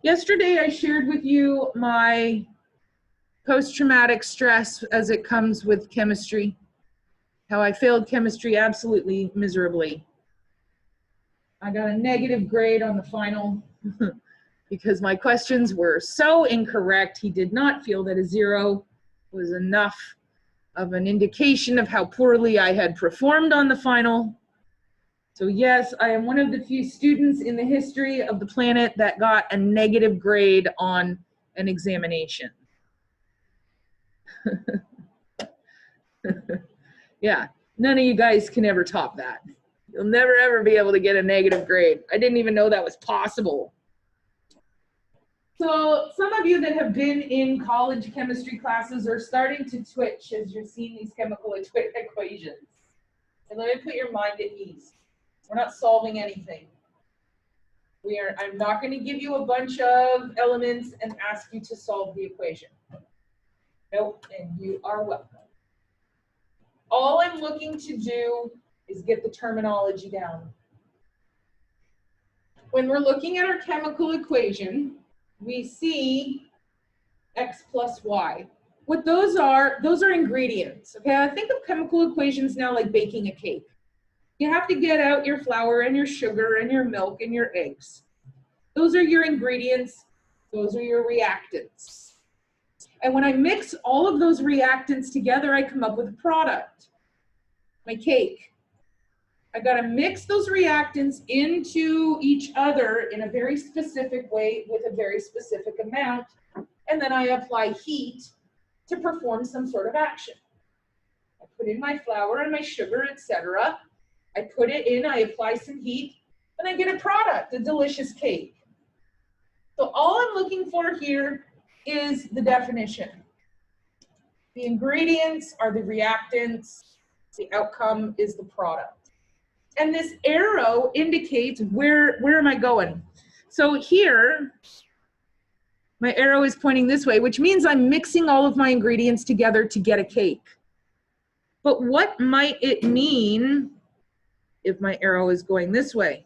Yesterday, I shared with you my post-traumatic stress as it comes with chemistry, how I failed chemistry absolutely miserably. I got a negative grade on the final because my questions were so incorrect. He did not feel that a 0 was enough of an indication of how poorly I had performed on the final. So yes, I am one of the few students in the history of the planet that got a negative grade on an examination. Yeah, none of you guys can ever top that. You'll never ever be able to get a negative grade. I didn't even know that was possible. So some of you that have been in college chemistry classes are starting to twitch as you're seeing these chemical equations. And let me put your mind at ease. We're not solving anything. I'm not going to give you a bunch of elements and ask you to solve the equation. Nope, and you are welcome. All I'm looking to do is get the terminology down. When we're looking at our chemical equation, we see X plus Y. What those are ingredients. Okay, I think of chemical equations now like baking a cake. You have to get out your flour and your sugar and your milk and your eggs. Those are your ingredients. Those are your reactants. And when I mix all of those reactants together, I come up with a product, my cake. I gotta mix those reactants into each other in a very specific way with a very specific amount, and then I apply heat to perform some sort of action. I put in my flour and my sugar, etc. I put it in, I apply some heat, and I get a product, a delicious cake. So all I'm looking for here is the definition. The ingredients are the reactants, the outcome is the product. And this arrow indicates where am I going? So here, my arrow is pointing this way, which means I'm mixing all of my ingredients together to get a cake. But what might it mean if my arrow is going this way?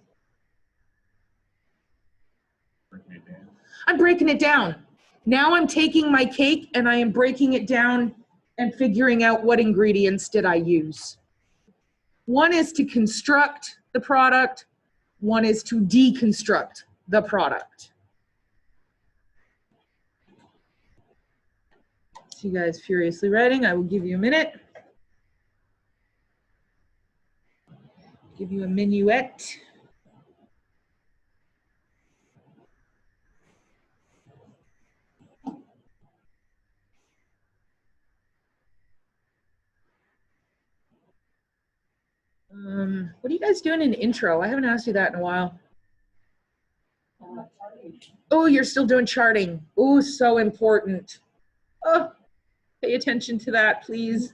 I'm breaking it down. Now I'm taking my cake and I am breaking it down and figuring out what ingredients did I use. One is to construct the product. One is to deconstruct the product. So you guys furiously writing, I will give you a minute. Give you a minuet. What are you guys doing in intro? I haven't asked you that in a while. Oh, you're still doing charting. Oh, so important. Oh, pay attention to that, please.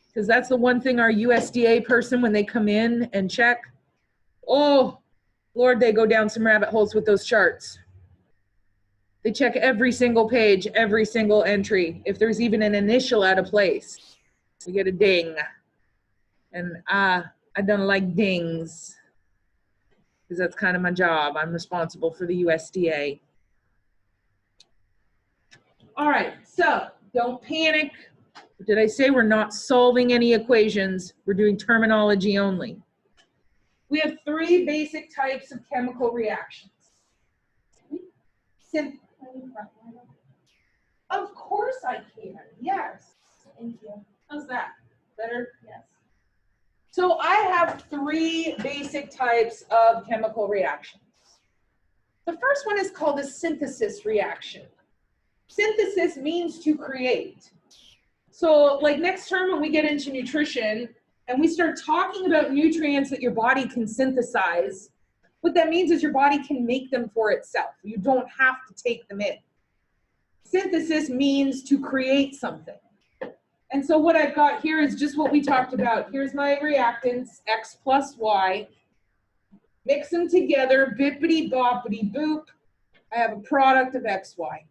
Because that's the one thing our USDA person, when they come in and check, oh, Lord, they go down some rabbit holes with those charts. They check every single page, every single entry. If there's even an initial out of place, we get a ding. And I don't like dings because that's kind of my job. I'm responsible for the USDA. All right, so don't panic. Did I say we're not solving any equations? We're doing terminology only. We have 3 basic types of chemical reactions. Of course I can, yes. Thank you. How's that? Better? Yes. So I have 3 basic types of chemical reactions. The first one is called a synthesis reaction. Synthesis means to create. So like next term when we get into nutrition and we start talking about nutrients that your body can synthesize, what that means is your body can make them for itself. You don't have to take them in. Synthesis means to create something. And so what I've got here is just what we talked about. Here's my reactants, X plus Y. Mix them together, bippity boppity boop. I have a product of XY.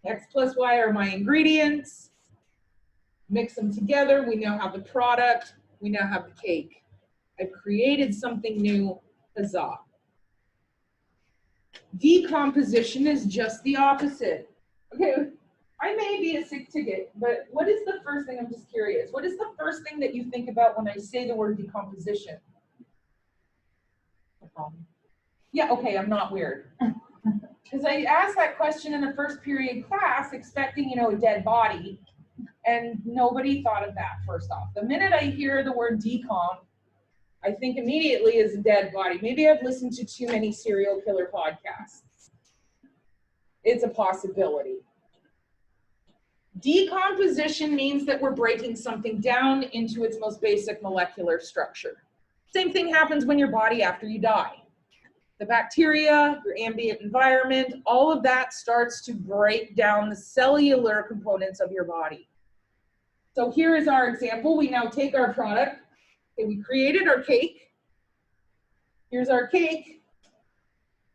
X plus Y are my ingredients. Mix them together, we now have the product, we now have the cake. I've created something new, huzzah. Decomposition is just the opposite. Okay, I may be a sick ticket, but what is the first thing, I'm just curious, what is the first thing that you think about when I say the word decomposition? Yeah, okay, I'm not weird. Because I asked that question in the first period class expecting, a dead body, and nobody thought of that first off. The minute I hear the word decomp, I think immediately is a dead body. Maybe I've listened to too many serial killer podcasts. It's a possibility. Decomposition means that we're breaking something down into its most basic molecular structure. Same thing happens when your body after you die. The bacteria, your ambient environment, all of that starts to break down the cellular components of your body. So here is our example. We now take our product, okay, we created our cake. Here's our cake.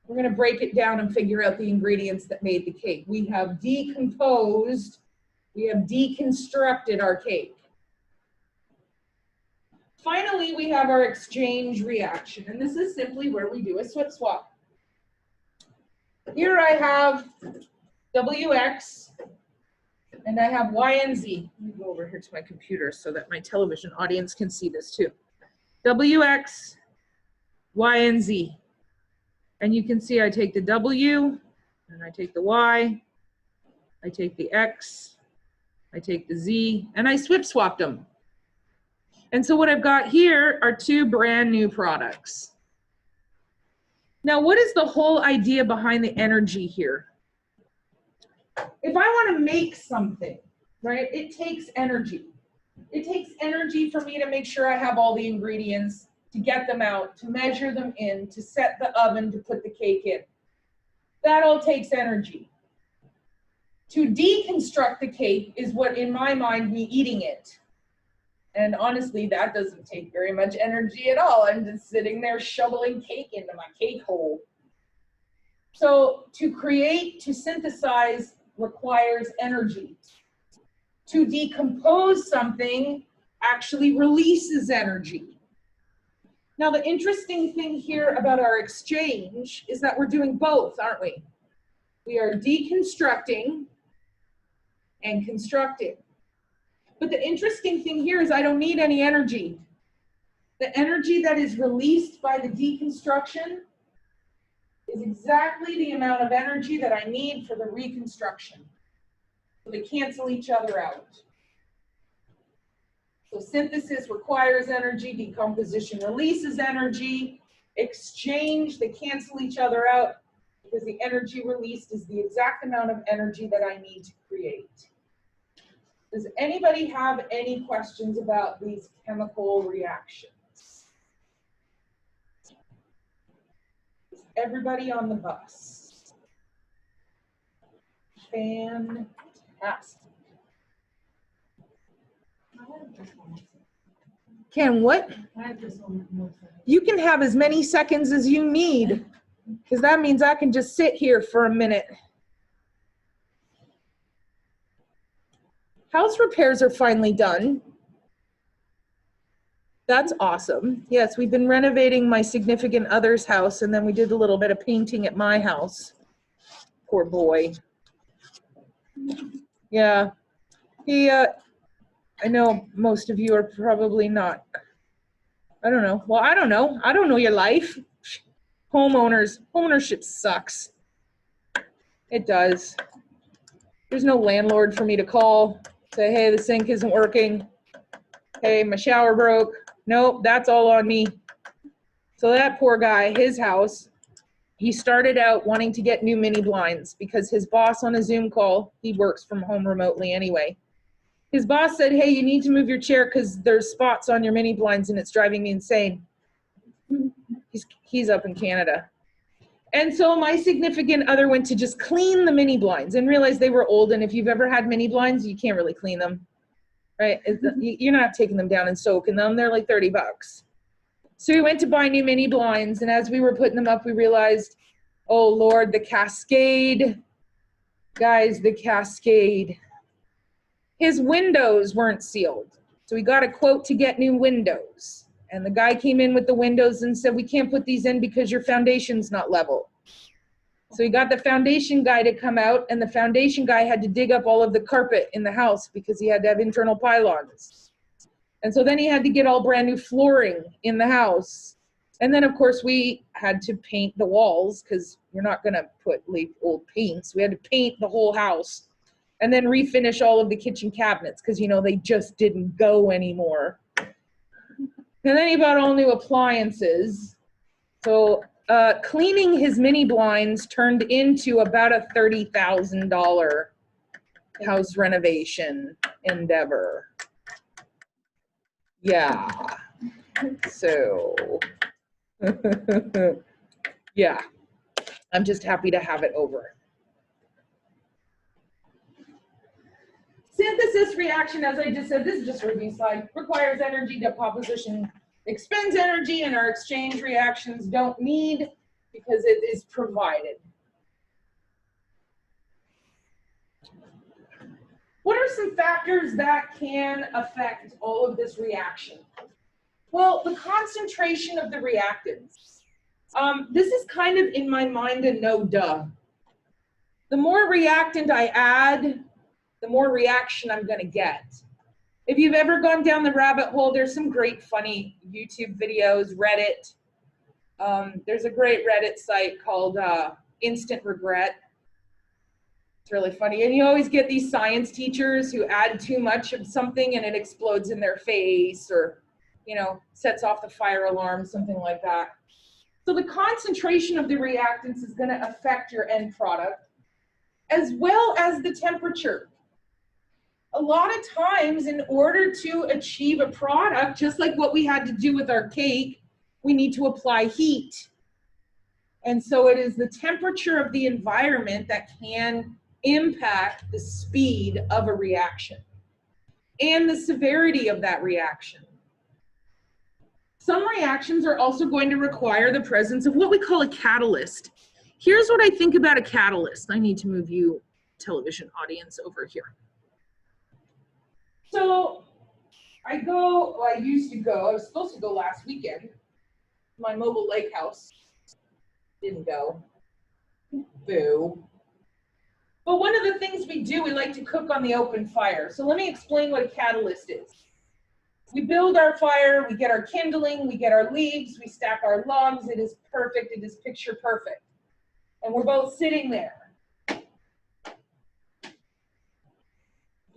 We're going to break it down and figure out the ingredients that made the cake. We have decomposed, we have deconstructed our cake. Finally, we have our exchange reaction, and this is simply where we do a swip swap. Here I have WX, and I have Y and Z. Let me go over here to my computer so that my television audience can see this too. WX, Y, and Z. And you can see I take the W, and I take the Y, I take the X, I take the Z, and I swip swapped them. And so what I've got here are two brand new products. Now, what is the whole idea behind the energy here? If I want to make something, right, it takes energy. It takes energy for me to make sure I have all the ingredients, to get them out, to measure them in, to set the oven, to put the cake in. That all takes energy. To deconstruct the cake is what, in my mind, me eating it. And honestly, that doesn't take very much energy at all. I'm just sitting there shoveling cake into my cake hole. So to create, to synthesize requires energy. To decompose something actually releases energy. Now, the interesting thing here about our exchange is that we're doing both, aren't we? We are deconstructing and constructing. But the interesting thing here is I don't need any energy. The energy that is released by the deconstruction is exactly the amount of energy that I need for the reconstruction. So they cancel each other out. So synthesis requires energy, decomposition releases energy, exchange, they cancel each other out because the energy released is the exact amount of energy that I need to create. Does anybody have any questions about these chemical reactions? Is everybody on the bus? Fantastic. Can what? You can have as many seconds as you need, because that means I can just sit here for a minute. House repairs are finally done. That's awesome. Yes, we've been renovating my significant other's house, and then we did a little bit of painting at my house. Poor boy. Yeah. He, I know most of you are probably not. I don't know. Well, I don't know. I don't know your life. Homeownership sucks. It does. There's no landlord for me to call. Say, hey, the sink isn't working. Hey, my shower broke. Nope, that's all on me. So that poor guy, his house, he started out wanting to get new mini blinds because his boss on a Zoom call, he works from home remotely anyway. His boss said, hey, you need to move your chair because there's spots on your mini blinds and it's driving me insane. He's up in Canada. And so my significant other went to just clean the mini blinds and realized they were old. And if you've ever had mini blinds, you can't really clean them, right? You're not taking them down and soaking them. They're like $30. So we went to buy new mini blinds. And as we were putting them up, we realized, oh Lord, the cascade. Guys, the cascade. His windows weren't sealed. So we got a quote to get new windows. And the guy came in with the windows and said, we can't put these in because your foundation's not level. So he got the foundation guy to come out, and the foundation guy had to dig up all of the carpet in the house because he had to have internal pylons. And so then he had to get all brand new flooring in the house. And then, of course, we had to paint the walls because you're not going to leave old paints. We had to paint the whole house and then refinish all of the kitchen cabinets because, you know, they just didn't go anymore. And then he bought all new appliances. So cleaning his mini blinds turned into about a $30,000 house renovation endeavor. Yeah. So, yeah, I'm just happy to have it over. Synthesis reaction, as I just said, this is just a review slide, requires energy. Deposition expends energy, and our exchange reactions don't need because it is provided. What are some factors that can affect all of this reaction? Well, the concentration of the reactants. This is kind of in my mind a no-duh. The more reactant I add, the more reaction I'm going to get. If you've ever gone down the rabbit hole, there's some great funny YouTube videos, Reddit. There's a great Reddit site called Instant Regret. It's really funny. And you always get these science teachers who add too much of something and it explodes in their face or, you know, sets off the fire alarm, something like that. So the concentration of the reactants is going to affect your end product, as well as the temperature. A lot of times, in order to achieve a product, just like what we had to do with our cake, we need to apply heat. And so it is the temperature of the environment that can impact the speed of a reaction and the severity of that reaction. Some reactions are also going to require the presence of what we call a catalyst. Here's what I think about a catalyst. I need to move you, television audience, over here. So I used to go, I was supposed to go last weekend, my mobile lake house. Didn't go. Boo. But one of the things we do, we like to cook on the open fire. So let me explain what a catalyst is. We build our fire, we get our kindling, we get our leaves, we stack our logs. It is perfect, it is picture perfect. And we're both sitting there.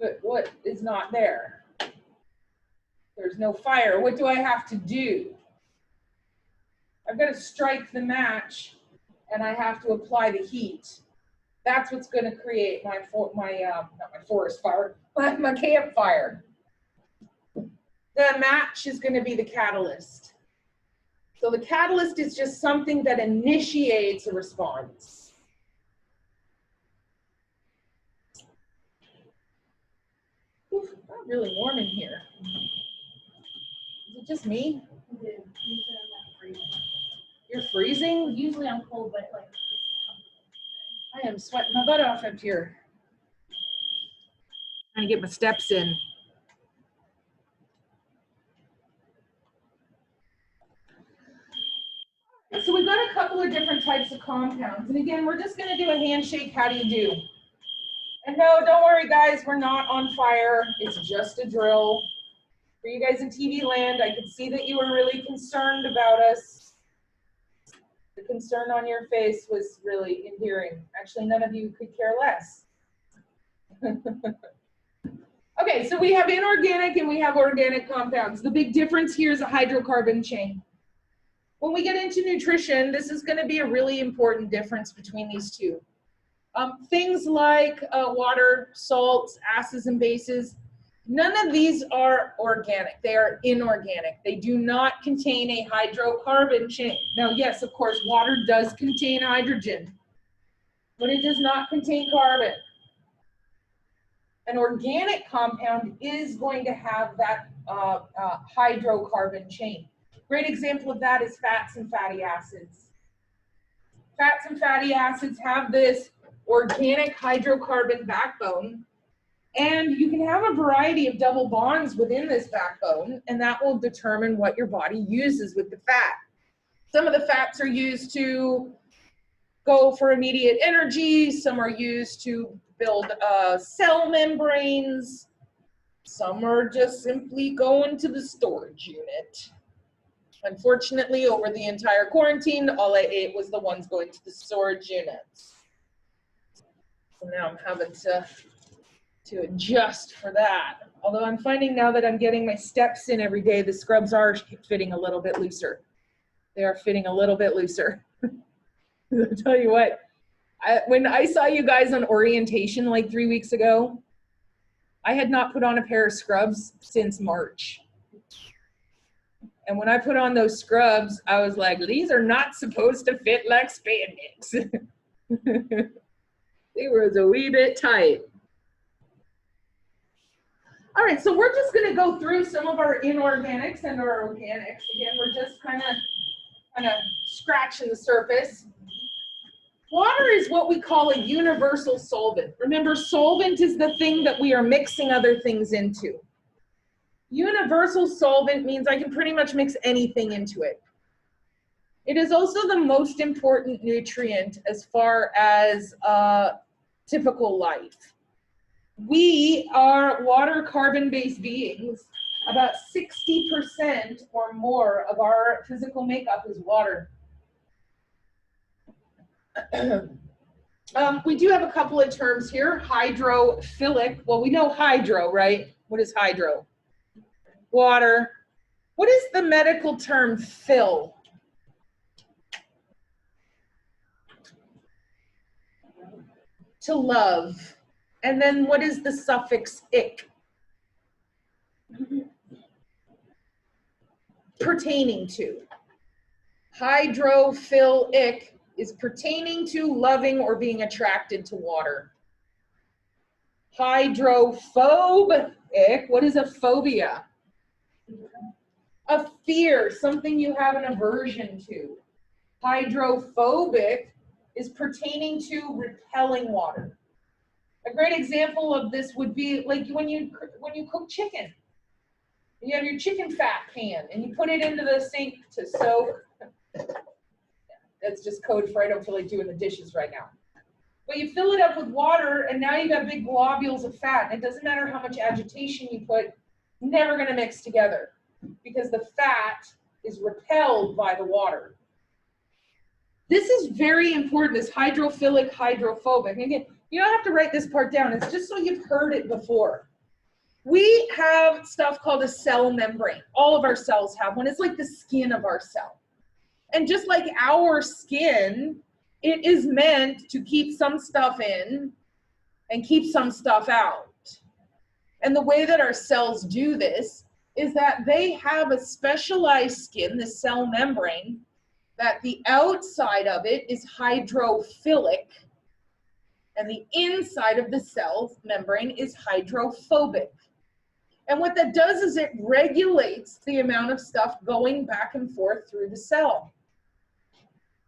But what is not there? There's no fire. What do I have to do? I've got to strike the match and I have to apply the heat. That's what's going to create not my forest fire, my campfire. The match is going to be the catalyst. So the catalyst is just something that initiates a response. Oof, not really warm in here. Is it just me? You're freezing? Usually I'm cold, but like I am sweating my butt off up here. Trying to get my steps in. So we've got a couple of different types of compounds. And again, we're just going to do a handshake. How do you do? And no, don't worry, guys. We're not on fire. It's just a drill. For you guys in TV land, I could see that you were really concerned about us. The concern on your face was really endearing. Actually, none of you could care less. Okay, so we have inorganic and we have organic compounds. The big difference here is a hydrocarbon chain. When we get into nutrition, this is going to be a really important difference between these two. Things like water, salts, acids, and bases, none of these are organic. They are inorganic. They do not contain a hydrocarbon chain. Now, yes, of course, water does contain hydrogen, but it does not contain carbon. An organic compound is going to have that hydrocarbon chain. Great example of that is fats and fatty acids. Fats and fatty acids have this organic hydrocarbon backbone, and you can have a variety of double bonds within this backbone, and that will determine what your body uses with the fat. Some of the fats are used to go for immediate energy. Some are used to build cell membranes. Some are just simply going to the storage unit. Unfortunately, over the entire quarantine, all I ate was the ones going to the storage units. So now I'm having to adjust for that. Although I'm finding now that I'm getting my steps in every day, the scrubs are fitting a little bit looser. They are fitting a little bit looser. I'll tell you what, when I saw you guys on orientation like 3 weeks ago, I had not put on a pair of scrubs since March. And when I put on those scrubs, I was like, these are not supposed to fit like spandex. They were a wee bit tight. All right, so we're just gonna go through some of our inorganics and our organics. Again, we're just kind of scratching the surface. Water is what we call a universal solvent. Remember, solvent is the thing that we are mixing other things into. Universal solvent means I can pretty much mix anything into it. It is also the most important nutrient as far as typical life. We are water carbon-based beings. About 60% or more of our physical makeup is water. We do have a couple of terms here. Hydrophilic. Well, we know hydro, right? What is hydro? Water. What is the medical term phil? To love. And then what is the suffix ic? Pertaining to. Hydrophilic is pertaining to, loving, or being attracted to water. Hydrophobic, what is a phobia? A fear, something you have an aversion to. Hydrophobic is pertaining to repelling water. A great example of this would be like when you cook chicken. You have your chicken fat pan and you put it into the sink to soak. That's just code for I don't feel like doing the dishes right now. But you fill it up with water and now you got big globules of fat. And it doesn't matter how much agitation you put, never gonna mix together because the fat is repelled by the water. This is very important, this hydrophilic, hydrophobic. And again, you don't have to write this part down. It's just so you've heard it before. We have stuff called a cell membrane. All of our cells have one. It's like the skin of our cell. And just like our skin, it is meant to keep some stuff in and keep some stuff out. And the way that our cells do this is that they have a specialized skin, the cell membrane, that the outside of it is hydrophilic and the inside of the cell membrane is hydrophobic. And what that does is it regulates the amount of stuff going back and forth through the cell.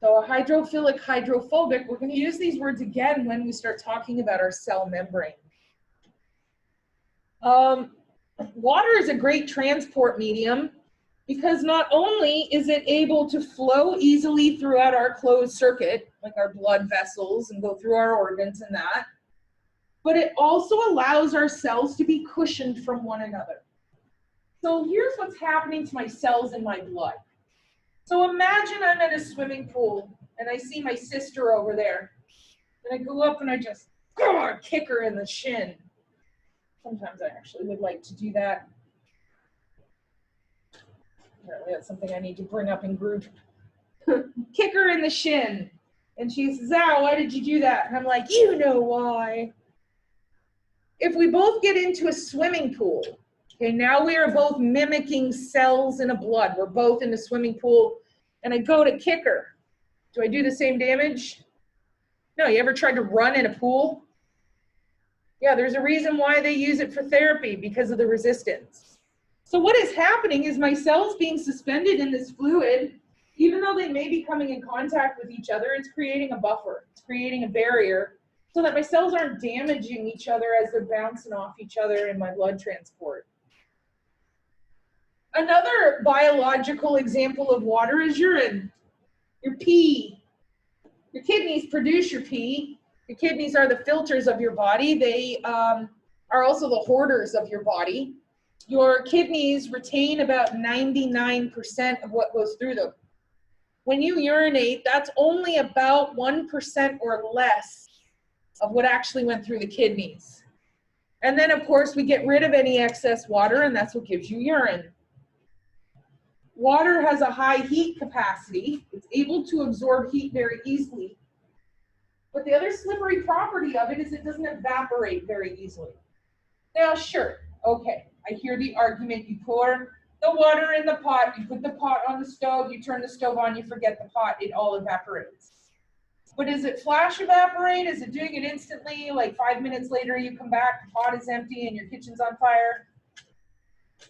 So a hydrophilic, hydrophobic, we're going to use these words again when we start talking about our cell membrane. Water is a great transport medium because not only is it able to flow easily throughout our closed circuit, like our blood vessels, and go through our organs and that, but it also allows our cells to be cushioned from one another. So here's what's happening to my cells in my blood. So imagine I'm at a swimming pool and I see my sister over there. And I go up and I just kick her in the shin. Sometimes I actually would like to do that. Apparently that's something I need to bring up in group. Kick her in the shin. And she says, "Ow, why did you do that?" And I'm like, "You know why." If we both get into a swimming pool, okay, now we are both mimicking cells in a blood. We're both in the swimming pool, and I go to kick her. Do I do the same damage? No, you ever tried to run in a pool? Yeah, there's a reason why they use it for therapy, because of the resistance. So what is happening is my cells being suspended in this fluid, even though they may be coming in contact with each other, it's creating a buffer, it's creating a barrier, so that my cells aren't damaging each other as they're bouncing off each other in my blood transport. Another biological example of water is urine, your pee. Your kidneys produce your pee. Your kidneys are the filters of your body. They are also the hoarders of your body. Your kidneys retain about 99% of what goes through them. When you urinate, that's only about 1% or less of what actually went through the kidneys. And then, of course, we get rid of any excess water, and that's what gives you urine. Water has a high heat capacity. It's able to absorb heat very easily. But the other slippery property of it is it doesn't evaporate very easily. Now, sure, okay, I hear the argument. You pour the water in the pot, you put the pot on the stove, you turn the stove on, you forget the pot, it all evaporates. But is it flash evaporate? Is it doing it instantly? Like 5 minutes later, you come back, the pot is empty and your kitchen's on fire?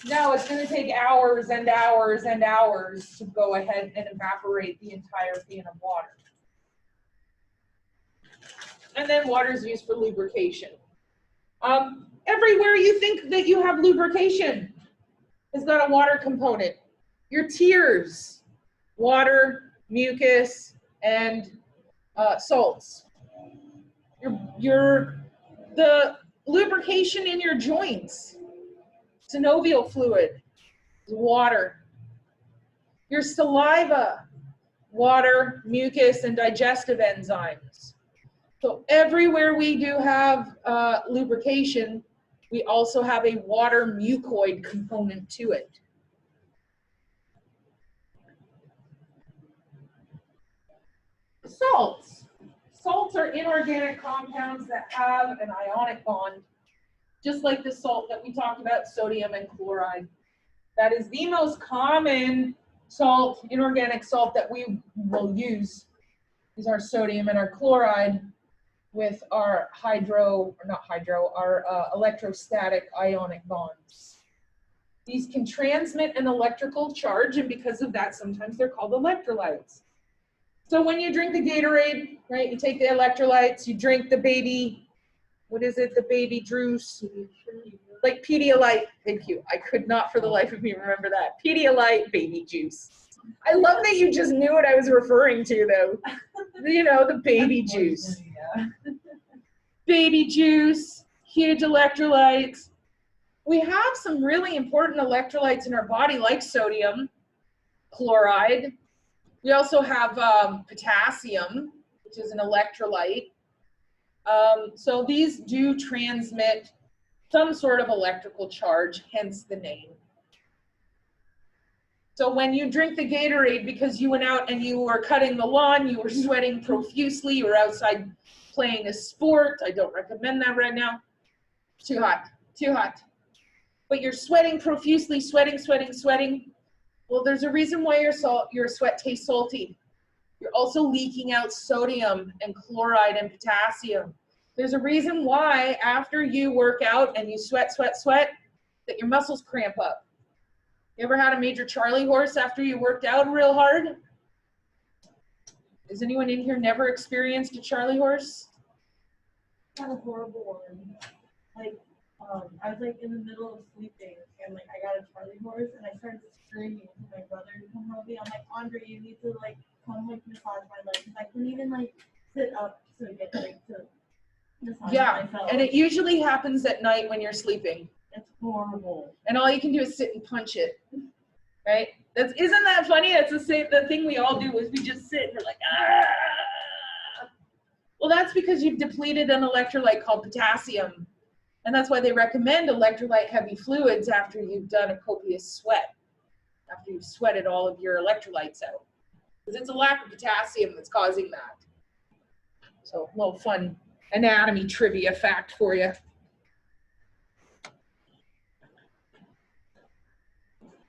No, it's going to take hours and hours and hours to go ahead and evaporate the entire pan of water. And then water is used for lubrication. Everywhere you think that you have lubrication has got a water component. Your tears, water, mucus, and salts. The lubrication in your joints, synovial fluid, water. Your saliva, water, mucus, and digestive enzymes. So everywhere we do have lubrication, we also have a water mucoid component to it. Salts. Salts are inorganic compounds that have an ionic bond, just like the salt that we talked about, sodium and chloride. That is the most common salt, inorganic salt that we will use, is our sodium and our chloride with our electrostatic ionic bonds. These can transmit an electrical charge, and because of that, sometimes they're called electrolytes. So when you drink the Gatorade, right, you take the electrolytes, you drink the baby, what is it, the baby juice, like Pedialyte, thank you. I could not for the life of me remember that. Pedialyte baby juice. I love that you just knew what I was referring to, though. You know, the baby juice. Baby juice, huge electrolytes. We have some really important electrolytes in our body, like sodium, chloride. We also have potassium, which is an electrolyte. So these do transmit some sort of electrical charge, hence the name. So when you drink the Gatorade because you went out and you were cutting the lawn, you were sweating profusely, you were outside playing a sport, I don't recommend that right now. Too hot, too hot. But you're sweating profusely, sweating. Well, there's a reason why your sweat tastes salty. You're also leaking out sodium and chloride and potassium. There's a reason why after you work out and you sweat, that your muscles cramp up. You ever had a major Charlie horse after you worked out real hard? Has anyone in here never experienced a Charlie horse? Kind of horrible one. Like, I was like in the middle of sleeping and like I got a Charlie horse and I started screaming to my brother to come help me. I'm like, Andre, you need to like come like massage my legs. I couldn't even like sit up to get like to massage myself. And it usually happens at night when you're sleeping. It's horrible. And all you can do is sit and punch it, right? Isn't that funny? That's the thing we all do is we just sit and we're like, ah. Well, that's because you've depleted an electrolyte called potassium. And that's why they recommend electrolyte heavy fluids after you've done a copious sweat, after you've sweated all of your electrolytes out. Because it's a lack of potassium that's causing that. So a little fun anatomy trivia fact for you.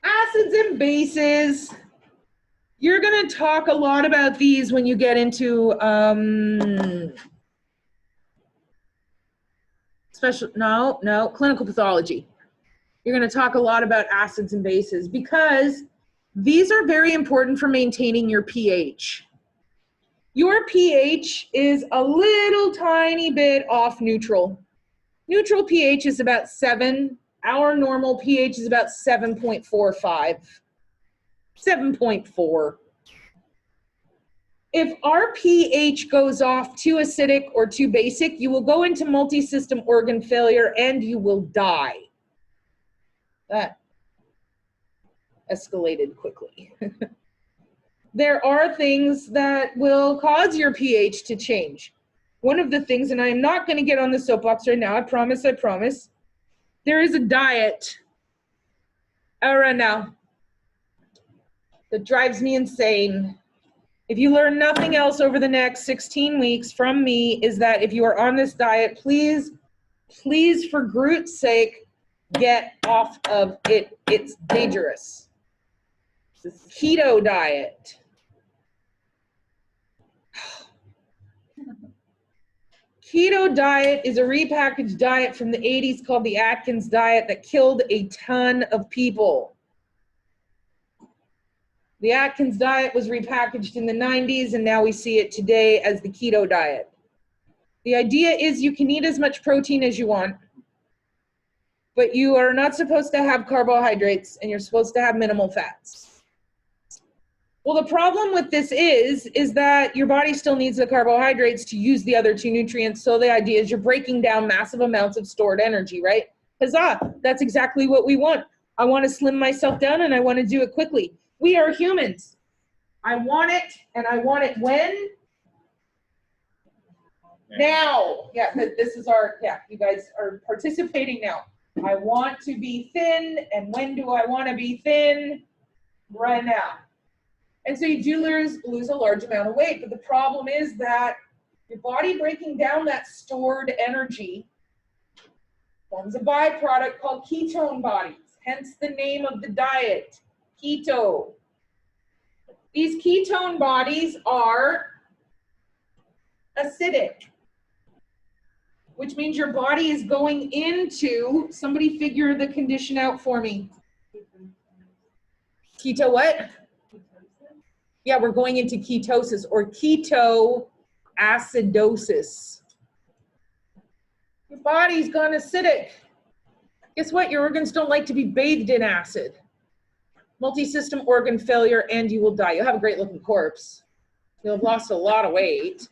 Acids and bases. You're going to talk a lot about these when you get into clinical pathology. You're going to talk a lot about acids and bases because these are very important for maintaining your pH. Your pH is a little tiny bit off neutral. Neutral pH is about 7. Our normal pH is about 7.45. 7.4. If our pH goes off too acidic or too basic, you will go into multi-system organ failure and you will die. That escalated quickly. There are things that will cause your pH to change. One of the things, and I am not going to get on the soapbox right now, I promise, there is a diet right now that drives me insane. If you learn nothing else over the next 16 weeks from me, is that if you are on this diet, please, for Groot's sake, get off of it. It's dangerous. This keto diet. Keto diet is a repackaged diet from the 80s called the Atkins diet that killed a ton of people. The Atkins diet was repackaged in the 90s, and now we see it today as the keto diet. The idea is you can eat as much protein as you want, but you are not supposed to have carbohydrates, and you're supposed to have minimal fats. Well, the problem with this is that your body still needs the carbohydrates to use the other two nutrients, so the idea is you're breaking down massive amounts of stored energy, right? Huzzah, that's exactly what we want. I want to slim myself down, and I want to do it quickly. We are humans. I want it, and I want it when? Now. Yeah, this is our, you guys are participating now. I want to be thin, and when do I want to be thin? Right now. And so you do lose a large amount of weight, but the problem is that your body breaking down that stored energy forms a byproduct called ketone bodies, hence the name of the diet, keto. These ketone bodies are acidic, which means your body is going into, somebody figure the condition out for me. Keto what? Yeah, we're going into ketosis or ketoacidosis. Your body's gone acidic. Guess what? Your organs don't like to be bathed in acid. Multi-system organ failure, and you will die. You'll have a great looking corpse. You'll have lost a lot of weight,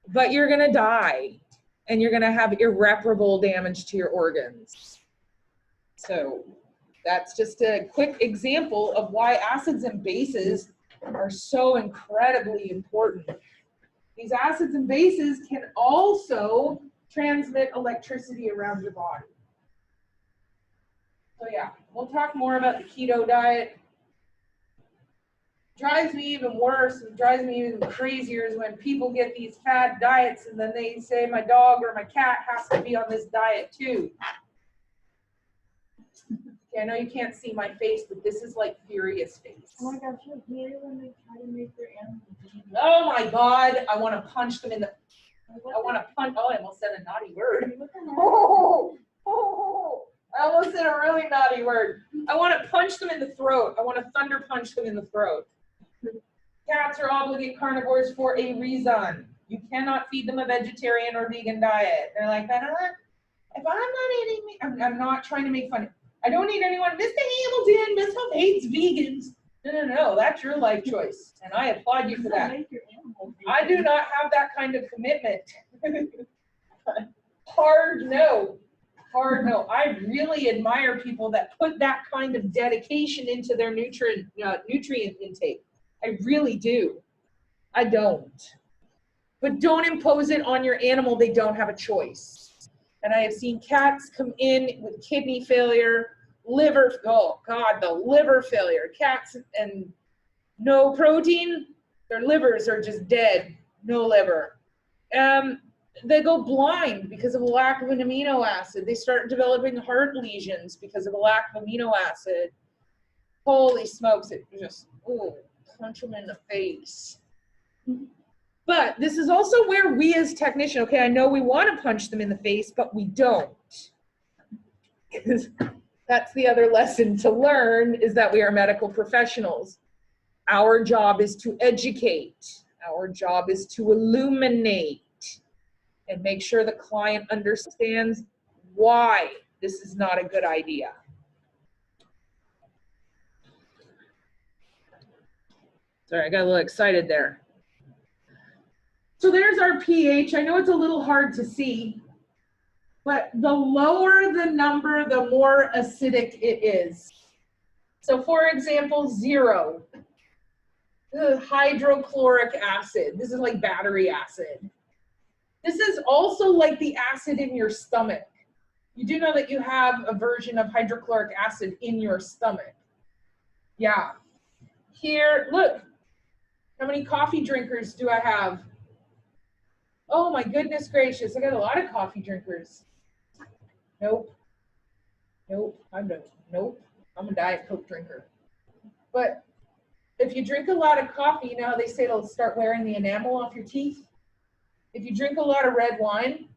but you're gonna die, and you're gonna have irreparable damage to your organs. So that's just a quick example of why acids and bases are so incredibly important. These acids and bases can also transmit electricity around your body. So yeah, we'll talk more about the keto diet. Drives me even worse and drives me even crazier is when people get these fad diets and then they say my dog or my cat has to be on this diet too. Okay, I know you can't see my face, but this is like furious face. Oh my gosh, I hate it when they try to make their animals vegan. Oh my God, I want to punch them in the, I almost said a naughty word. I almost said a really naughty word. I want to punch them in the throat. I want to thunder punch them in the throat. Cats are obligate carnivores for a reason. You cannot feed them a vegetarian or vegan diet. They're like, if I'm not eating meat, I'm not trying to make fun. I don't need anyone. Mr. Hamilton, Miss Hope hates vegans. No, that's your life choice, and I applaud you for that. I do not have that kind of commitment. Hard no. I really admire people that put that kind of dedication into their nutrient intake. I really do. I don't. But don't impose it on your animal. They don't have a choice. And I have seen cats come in with kidney failure, liver, oh God, the liver failure. Cats and no protein, their livers are just dead, no liver. They go blind because of a lack of an amino acid. They start developing heart lesions because of a lack of amino acid. Holy smokes, it just, punch them in the face. But this is also where we as technicians, okay, I know we want to punch them in the face, but we don't. Because that's the other lesson to learn, is that we are medical professionals. Our job is to educate. Our job is to illuminate and make sure the client understands why this is not a good idea. Sorry, I got a little excited there. So there's our pH. I know it's a little hard to see, but the lower the number, the more acidic it is. So for example, 0, hydrochloric acid. This is like battery acid. This is also like the acid in your stomach. You do know that you have a version of hydrochloric acid in your stomach. Yeah. Here, look, how many coffee drinkers do I have? Oh my goodness gracious, I got a lot of coffee drinkers. Nope. Nope, nope. I'm a Diet Coke drinker. But if you drink a lot of coffee, you know how they say it'll start wearing the enamel off your teeth? If you drink a lot of red wine,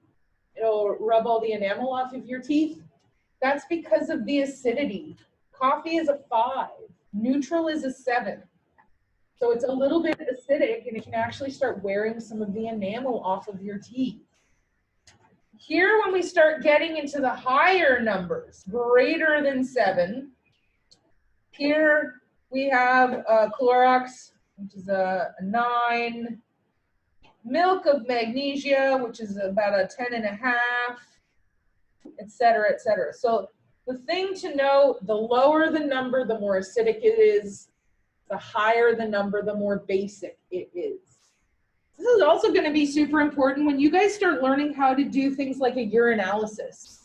it'll rub all the enamel off of your teeth. That's because of the acidity. Coffee is a 5, neutral is a 7. So it's a little bit acidic and it can actually start wearing some of the enamel off of your teeth. Here, when we start getting into the higher numbers, greater than 7, here we have Clorox, which is a 9, milk of magnesia, which is about a 10.5, et cetera, et cetera. So the thing to know, the lower the number, the more acidic it is. The higher the number, the more basic it is. This is also going to be super important when you guys start learning how to do things like a urinalysis.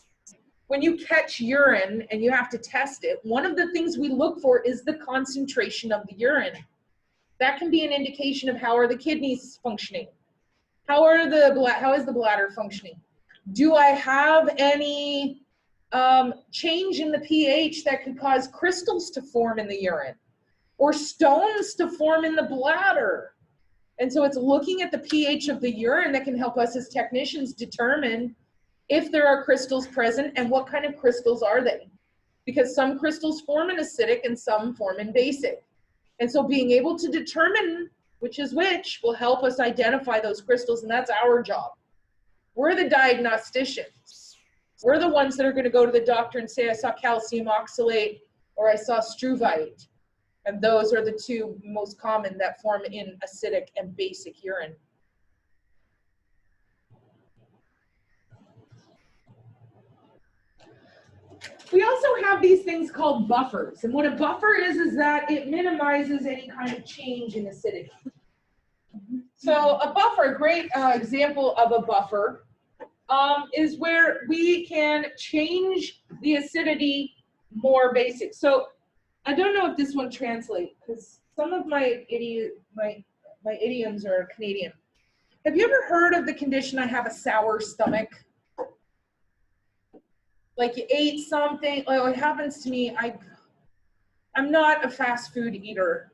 When you catch urine and you have to test it, one of the things we look for is the concentration of the urine. That can be an indication of how are the kidneys functioning. How is the bladder functioning? Do I have any change in the pH that could cause crystals to form in the urine or stones to form in the bladder? And so it's looking at the pH of the urine that can help us as technicians determine if there are crystals present and what kind of crystals are they. Because some crystals form in acidic and some form in basic. And so being able to determine which is which will help us identify those crystals, and that's our job. We're the diagnosticians. We're the ones that are going to go to the doctor and say, I saw calcium oxalate or I saw struvite. And those are the two most common that form in acidic and basic urine. We also have these things called buffers. And what a buffer is that it minimizes any kind of change in acidity. So a buffer, a great example of a buffer is where we can change the acidity more basic. So I don't know if this one translates because some of my idioms are Canadian. Have you ever heard of the condition, I have a sour stomach? Like you ate something, well, it happens to me, I'm not a fast food eater,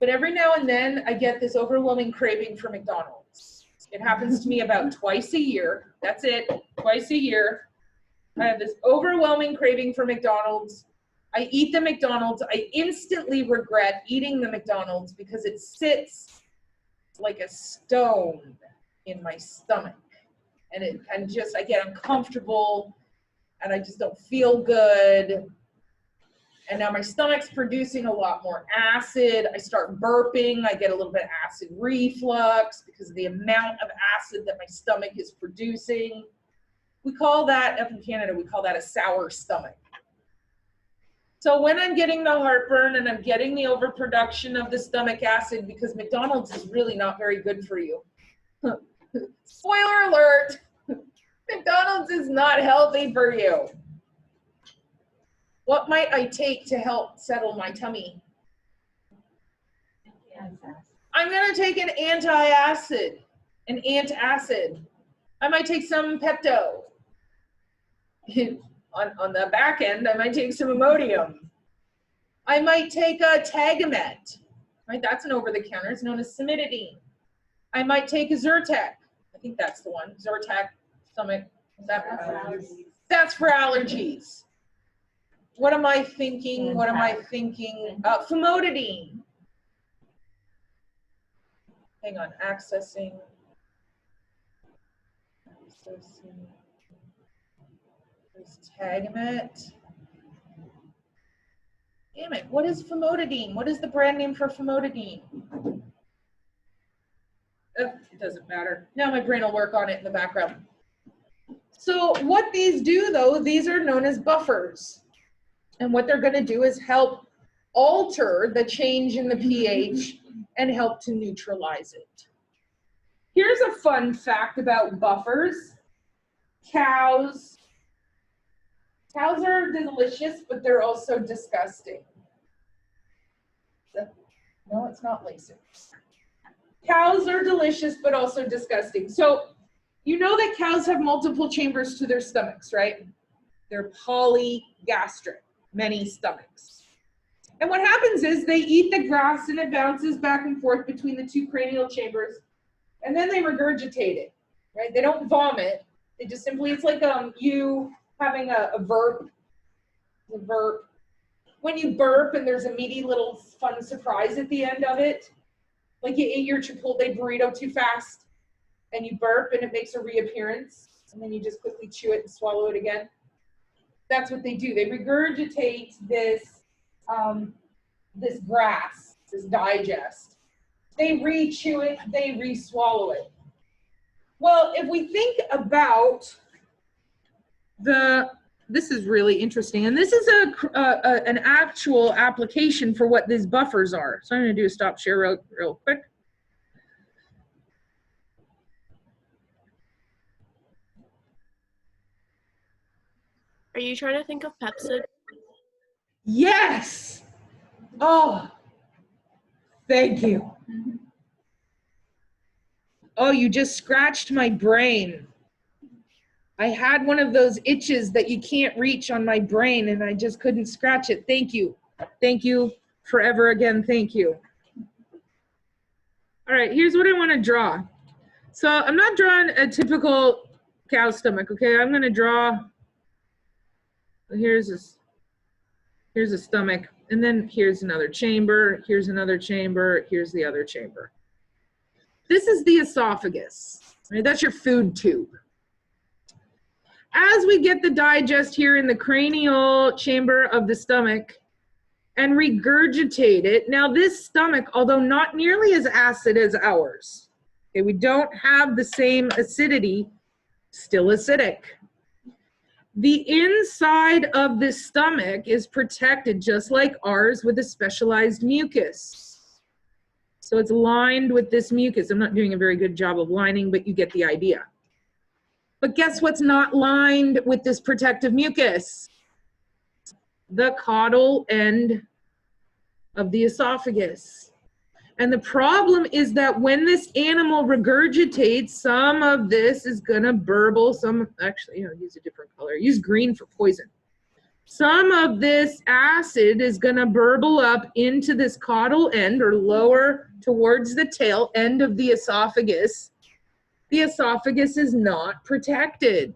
but every now and then I get this overwhelming craving for McDonald's. It happens to me about twice a year. That's it, twice a year. I have this overwhelming craving for McDonald's. I eat the McDonald's. I instantly regret eating the McDonald's because it sits like a stone in my stomach. And I get uncomfortable and I just don't feel good. And now my stomach's producing a lot more acid. I start burping. I get a little bit of acid reflux because of the amount of acid that my stomach is producing. We call that, up in Canada, we call that a sour stomach. So when I'm getting the heartburn and I'm getting the overproduction of the stomach acid, because McDonald's is really not very good for you. Spoiler alert, McDonald's is not healthy for you. What might I take to help settle my tummy? I'm going to take an antacid. I might take some Pepto. On the back end, I might take some Imodium. I might take a Tagamet. Right, that's an over-the-counter. It's known as Cimetidine. I might take a Zyrtec. I think that's the one. Zyrtec, stomach. That's for allergies. What am I thinking? Famotidine. Hang on, accessing. There's Tagamet. Damn it, what is famotidine? What is the brand name for famotidine? It doesn't matter. Now my brain will work on it in the background. So what these do though, these are known as buffers. And what they're gonna do is help alter the change in the pH and help to neutralize it. Here's a fun fact about buffers. Cows are delicious, but they're also disgusting. No, it's not Lasix. Cows are delicious, but also disgusting. So you know that cows have multiple chambers to their stomachs, right? They're polygastric, many stomachs. And what happens is they eat the grass and it bounces back and forth between the two cranial chambers, and then they regurgitate it, right? They don't vomit. They just simply, it's like you having a burp. When you burp and there's a meaty little fun surprise at the end of it, like you ate your Chipotle burrito too fast and you burp and it makes a reappearance and then you just quickly chew it and swallow it again. That's what they do. They regurgitate this, this grass, this digest. They re-chew it, they re-swallow it. Well, if we think about this is really interesting, and this is an actual application for what these buffers are. So I'm going to do a stop share real quick. Are you trying to think of Pepsid? Yes! Oh, thank you. Oh, you just scratched my brain. I had one of those itches that you can't reach on my brain and I just couldn't scratch it. Thank you. Thank you forever again. Thank you. All right, here's what I want to draw. So I'm not drawing a typical cow stomach, okay? I'm going to draw, here's a stomach, and then here's another chamber, here's another chamber, here's the other chamber. This is the esophagus, right? That's your food tube. As we get the digest here in the cranial chamber of the stomach and regurgitate it, now this stomach, although not nearly as acid as ours, okay, we don't have the same acidity, still acidic. The inside of this stomach is protected just like ours with a specialized mucus. So it's lined with this mucus. I'm not doing a very good job of lining, but you get the idea. But guess what's not lined with this protective mucus? The caudal end of the esophagus. And the problem is that when this animal regurgitates, some of this is gonna burble, actually, use a different color, use green for poison. Some of this acid is gonna burble up into this caudal end or lower towards the tail end of the esophagus. The esophagus is not protected.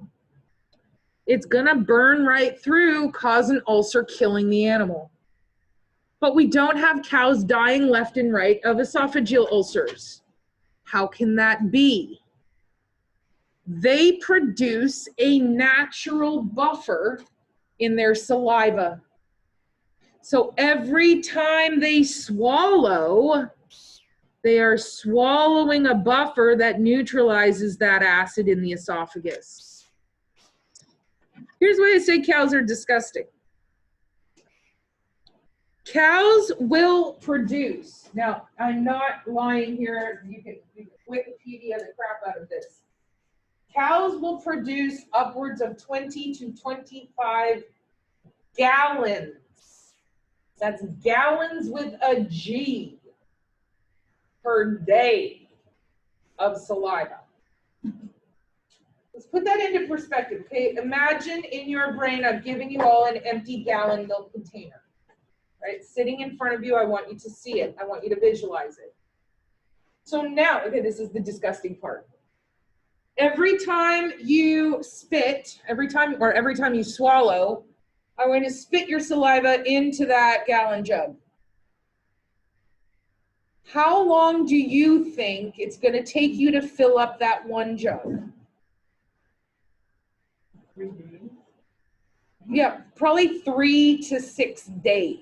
It's gonna burn right through, cause an ulcer, killing the animal. But we don't have cows dying left and right of esophageal ulcers. How can that be? They produce a natural buffer in their saliva. So every time they swallow, they are swallowing a buffer that neutralizes that acid in the esophagus. Here's why I say cows are disgusting. Cows will produce, now I'm not lying here, you can Wikipedia the crap out of this. Cows will produce upwards of 20 to 25 gallons. That's gallons with a G per day of saliva. Let's put that into perspective, okay? Imagine in your brain, I'm giving you all an empty gallon milk container, right? Sitting in front of you, I want you to see it. I want you to visualize it. So now, okay, this is the disgusting part. Every time you spit, every time you swallow, I want to spit your saliva into that gallon jug. How long do you think it's going to take you to fill up that one jug? 3 days. Yeah, probably 3 to 6 days.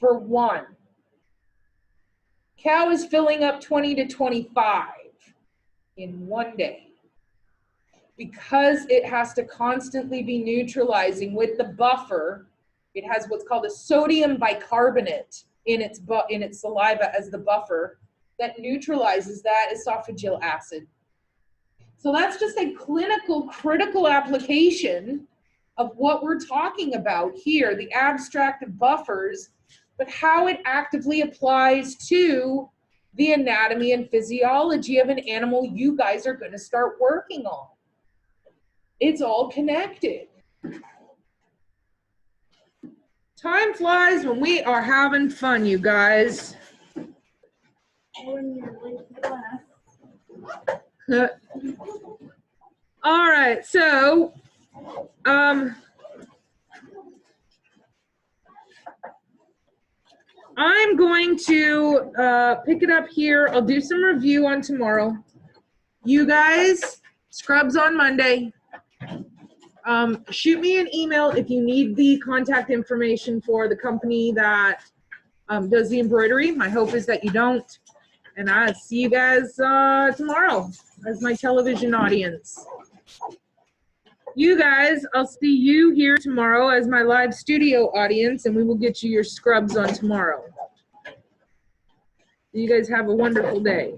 for 1. Cow is filling up 20 to 25 in 1 day. Because it has to constantly be neutralizing with the buffer, it has what's called a sodium bicarbonate in its saliva as the buffer that neutralizes that esophageal acid. So that's just a clinical, critical application of what we're talking about here, the abstract of buffers, but how it actively applies to the anatomy and physiology of an animal you guys are going to start working on. It's all connected. Time flies when we are having fun, you guys. When you're late to class. All right, so I'm going to pick it up here. I'll do some review on tomorrow. You guys, scrubs on Monday. Shoot me an email if you need the contact information for the company that does the embroidery. My hope is that you don't. And I'll see you guys tomorrow as my television audience. You guys, I'll see you here tomorrow as my live studio audience, and we will get you your scrubs on tomorrow. You guys have a wonderful day.